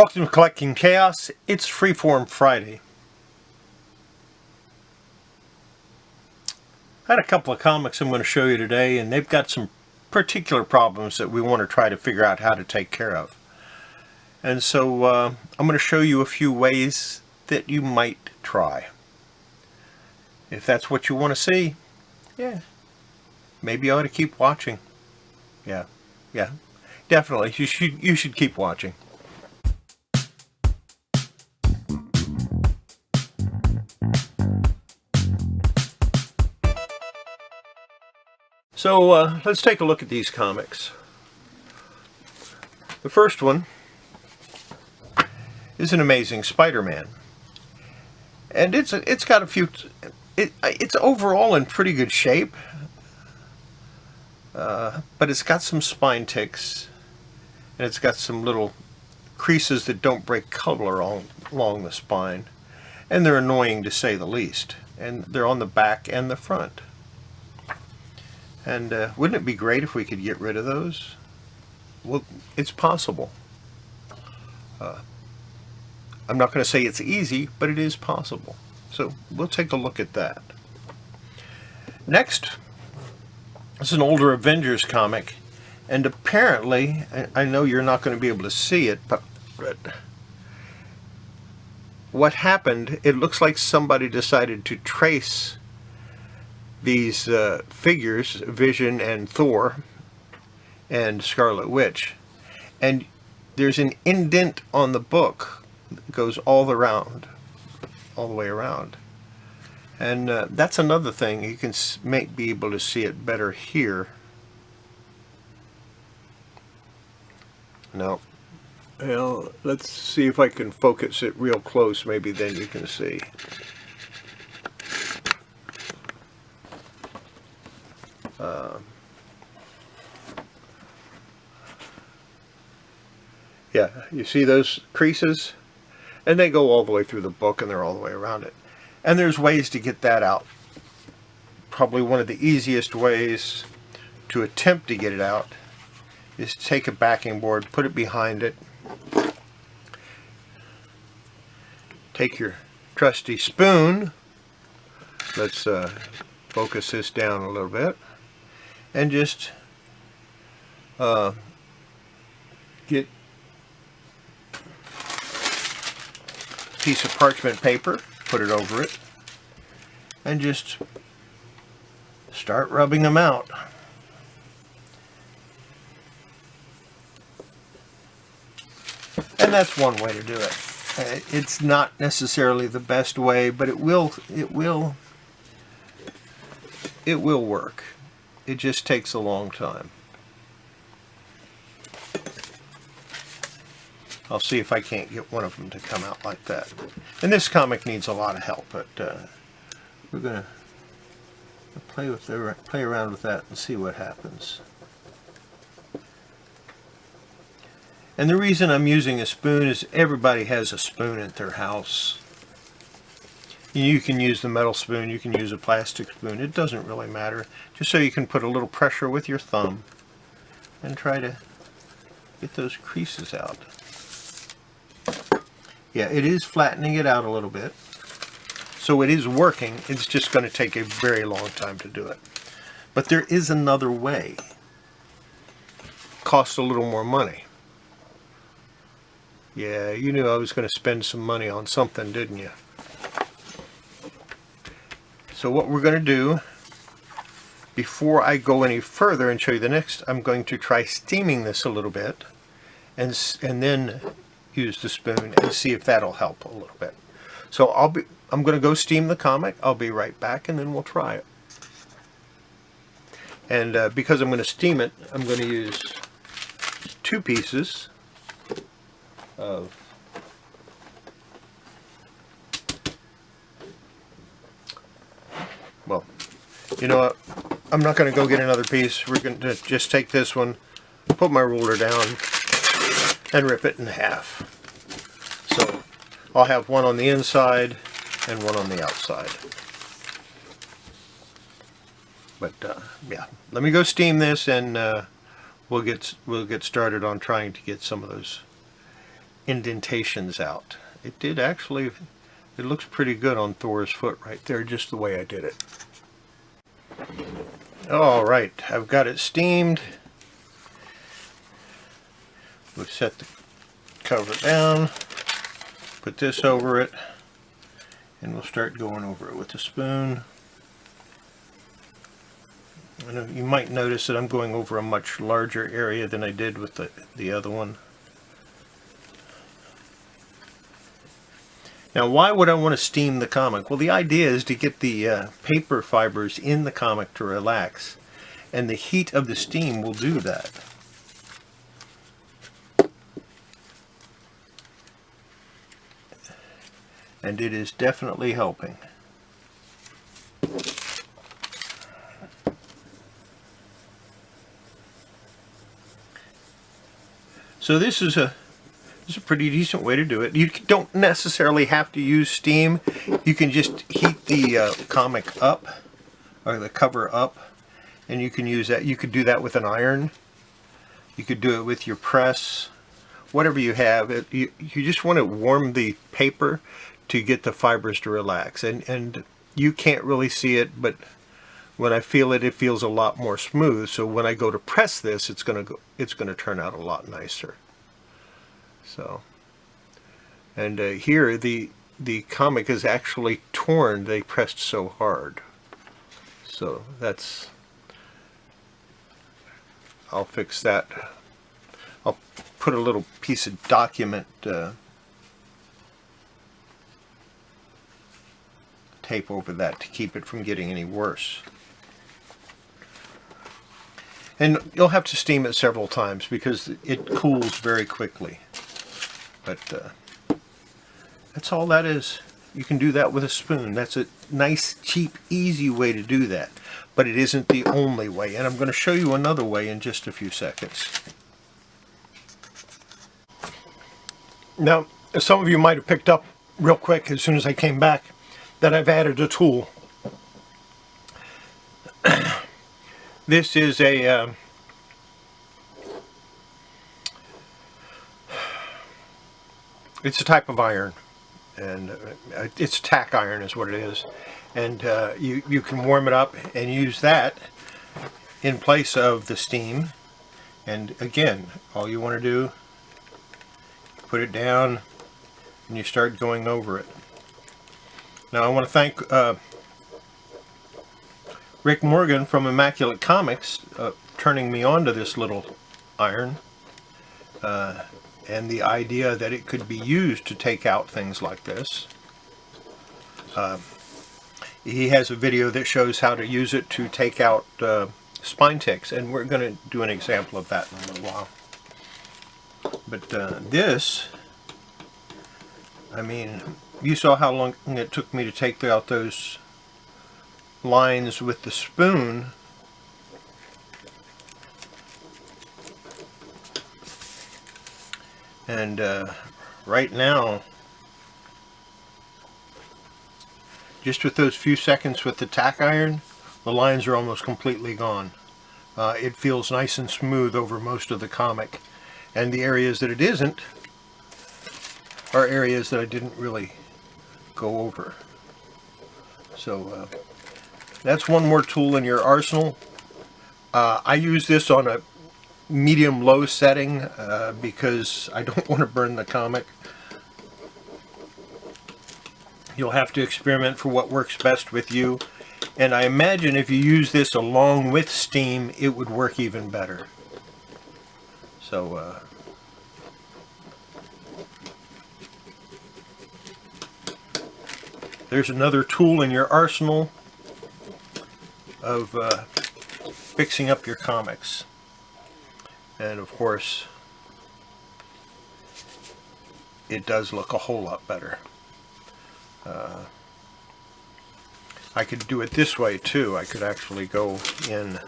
Welcome to Collecting Chaos. It's Freeform Friday. I had a couple of comics I'm going to show you today, and they've got some particular problems that we want to try to figure out how to take care of. And so I'm going to show you a few ways that you might try. If that's what you want to see, yeah, maybe you ought to keep watching. Yeah, definitely. You should keep watching. So let's take a look at these comics. The first one is an amazing SpiderMan, and it's got a few. It's overall in pretty good shape, but it's got some spine ticks, and it's got some little creases that don't break color along the spine, and they're annoying to say the least. And they're on the back and the front. And wouldn't it be great if we could get rid of those? Well, it's possible. I'm not going to say it's easy, but it is possible. So we'll take a look at that. Next, it's an older Avengers comic, and apparently, I know you're not going to be able to see it, but what happened, it looks like somebody decided to trace these figures, Vision and Thor and Scarlet Witch, and there's an indent on the book that goes all the way around, and that's another thing. You can be able to see it better here. Now, well, let's see if I can focus it real close. Maybe then you can see. Yeah, you see those creases? And they go all the way through the book, and they're all the way around it. And there's ways to get that out. Probably one of the easiest ways to attempt to get it out is to take a backing board, put it behind it, take your trusty spoon, let's focus this down a little bit, and just get a piece of parchment paper, put it over it, and just start rubbing them out. And that's one way to do it. It's not necessarily the best way, but it will work. It just takes a long time. I'll see if I can't get one of them to come out like that. And this comic needs a lot of help, but we're going to play around with that and see what happens. And the reason I'm using a spoon is everybody has a spoon at their house. You can use the metal spoon, you can use a plastic spoon, it doesn't really matter. Just so you can put a little pressure with your thumb and try to get those creases out. Yeah, it is flattening it out a little bit. So it is working, it's just going to take a very long time to do it. But there is another way. Costs a little more money. Yeah, you knew I was going to spend some money on something, didn't you? So what we're going to do, before I go any further and show you the next, I'm going to try steaming this a little bit, and then use the spoon and see if that'll help a little bit. So I'm going to go steam the comic. I'll be right back, and then we'll try it. And because I'm going to steam it, I'm going to use 2 pieces of well, you know what, I'm not going to go get another piece. We're going to just take this one, put my ruler down, and rip it in half. So I'll have one on the inside and one on the outside. But yeah, let me go steam this, and we'll get started on trying to get some of those indentations out. It did actually, it looks pretty good on Thor's foot right there, just the way I did it. Alright, I've got it steamed. We'll set the cover down, put this over it, and we'll start going over it with a spoon. And you might notice that I'm going over a much larger area than I did with the other one. Now, why would I want to steam the comic? Well, the idea is to get the paper fibers in the comic to relax, and the heat of the steam will do that. And it is definitely helping. So this is a pretty decent way to do it. You don't necessarily have to use steam. You can just heat the comic up, or the cover up, and you can use that. You could do that with an iron. You could do it with your press, whatever you have. You just want to warm the paper to get the fibers to relax. And you can't really see it, but when I feel it, it feels a lot more smooth. So when I go to press this, it's going to turn out a lot nicer. So, and here the comic is actually torn. They pressed so hard. So that's, I'll fix that. I'll put a little piece of document tape over that to keep it from getting any worse. And you'll have to steam it several times because it cools very quickly. But that's all that is. You can do that with a spoon. That's a nice, cheap, easy way to do that. But it isn't the only way. And I'm going to show you another way in just a few seconds. Now, some of you might have picked up real quick as soon as I came back that I've added a tool. This is a it's a type of iron, and it's tack iron is what it is, and you can warm it up and use that in place of the steam. And again, all you want to do, put it down and you start going over it. Now I want to thank Rick Morgan from Immaculate Comics turning me on to this little iron. And the idea that it could be used to take out things like this. He has a video that shows how to use it to take out spine ticks, and we're going to do an example of that in a little while. But this, I mean, you saw how long it took me to take out those lines with the spoon. And right now, just with those few seconds with the tack iron, the lines are almost completely gone. It feels nice and smooth over most of the comic. And the areas that it isn't are areas that I didn't really go over. So that's one more tool in your arsenal. I use this on a medium-low setting because I don't want to burn the comic. You'll have to experiment for what works best with you, and I imagine if you use this along with steam, it would work even better. So there's another tool in your arsenal of fixing up your comics. And of course, it does look a whole lot better. I could do it this way too. I could actually go in,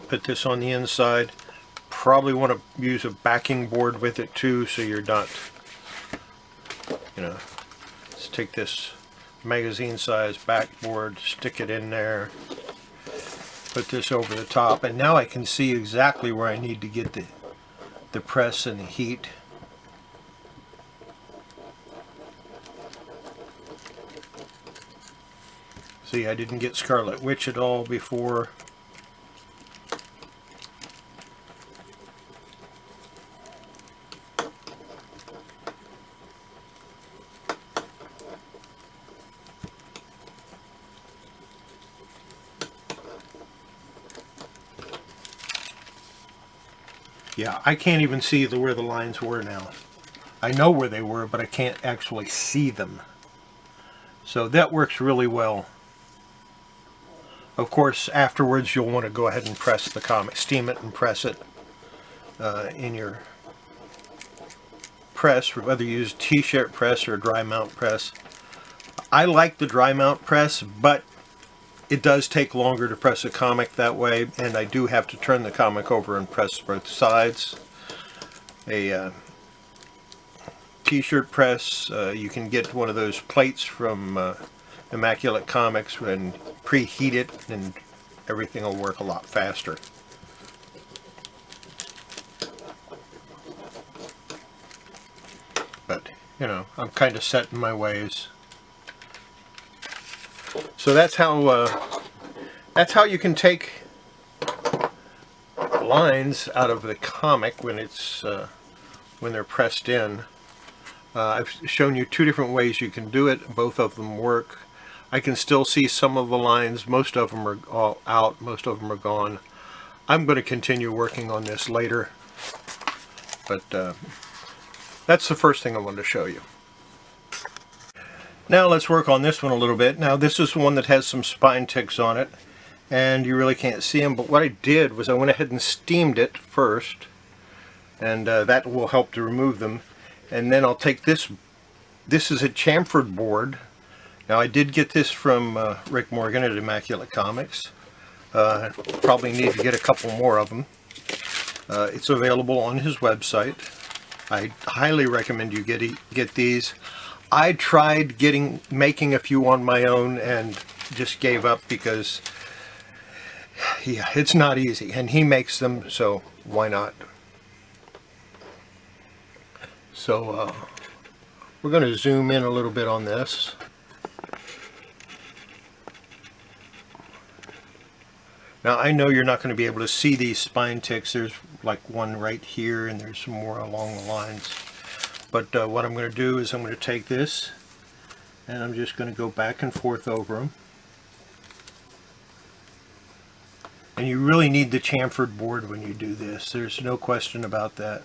put this on the inside. Probably want to use a backing board with it too, so you're not, let's take this magazine size backboard, stick it in there, put this over the top, and now I can see exactly where I need to get the the press and the heat. See, I didn't get Scarlet Witch at all before. Yeah, I can't even see where the lines were now. I know where they were, but I can't actually see them. So that works really well. Of course, afterwards you'll want to go ahead and press the comic, steam it and press it in your press, whether you use t-shirt press or dry mount press. I like the dry mount press, but it does take longer to press a comic that way, and I do have to turn the comic over and press both sides. A t-shirt press, you can get one of those plates from Immaculate Comics and preheat it, and everything will work a lot faster. But, you know, I'm kind of set in my ways. So that's how you can take lines out of the comic when it's when they're pressed in. I've shown you two different ways you can do it. Both of them work. I can still see some of the lines. Most of them are all out. Most of them are gone. I'm going to continue working on this later, but that's the first thing I wanted to show you. Now let's work on this one a little bit. Now this is one that has some spine ticks on it, and you really can't see them, but what I did was I went ahead and steamed it first, and that will help to remove them. And then I'll take this. This is a chamfered board. Now I did get this from Rick Morgan at Immaculate Comics. Probably need to get a couple more of them. It's available on his website. I highly recommend you get these. I tried making a few on my own and just gave up because, yeah, it's not easy. And he makes them, so why not? So we're going to zoom in a little bit on this. Now I know you're not going to be able to see these spine ticks. There's like one right here, and there's some more along the lines. But what I'm going to do is I'm going to take this and I'm just going to go back and forth over them. And you really need the chamfered board when you do this. There's no question about that.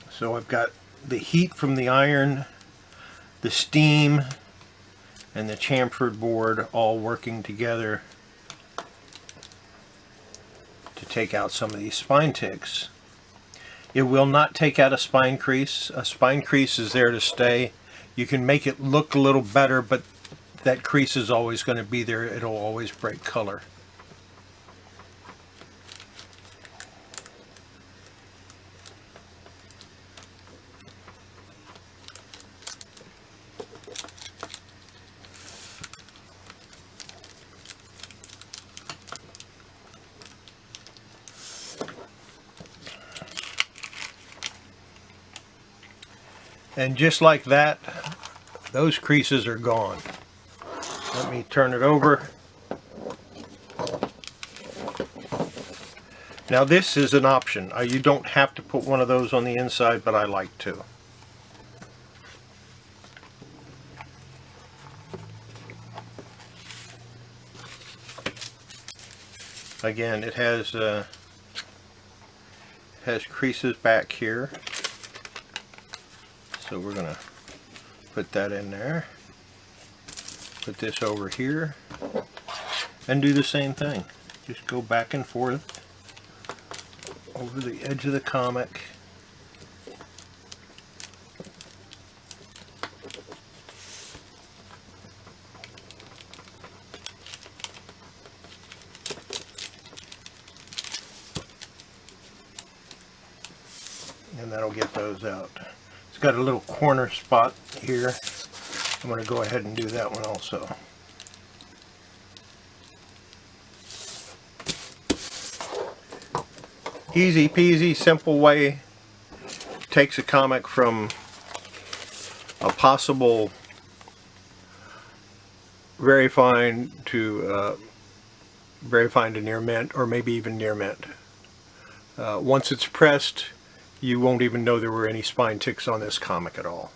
So I've got the heat from the iron, the steam, and the chamfered board all working together to take out some of these spine ticks. It will not take out a spine crease. A spine crease is there to stay. You can make it look a little better, but that crease is always going to be there. It'll always break color. And just like that, those creases are gone. Let me turn it over. Now this is an option. You don't have to put one of those on the inside, but I like to. Again, it has creases back here. So we're going to put that in there, put this over here, and do the same thing. Just go back and forth over the edge of the comic. And that'll get those out. It's got a little corner spot here. I'm going to go ahead and do that one also. easy peasy, simple way. Takes a comic from a possible very fine to near mint, or maybe even near mint. Once it's pressed, you won't even know there were any spine ticks on this comic at all.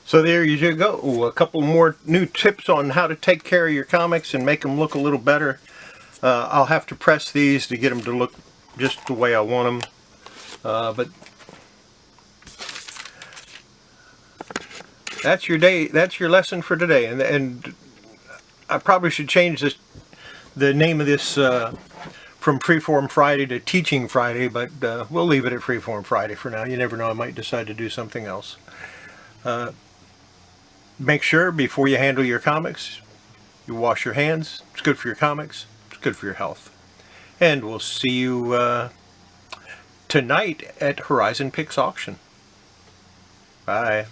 So there you go. A couple more new tips on how to take care of your comics and make them look a little better. I'll have to press these to get them to look just the way I want them. But that's your day. That's your lesson for today. And I probably should change the name of this from Freeform Friday to Teaching Friday, but we'll leave it at Freeform Friday for now. You never know, I might decide to do something else. Make sure before you handle your comics, you wash your hands. It's good for your comics. It's good for your health. And we'll see you tonight at Horizon Picks Auction. Bye.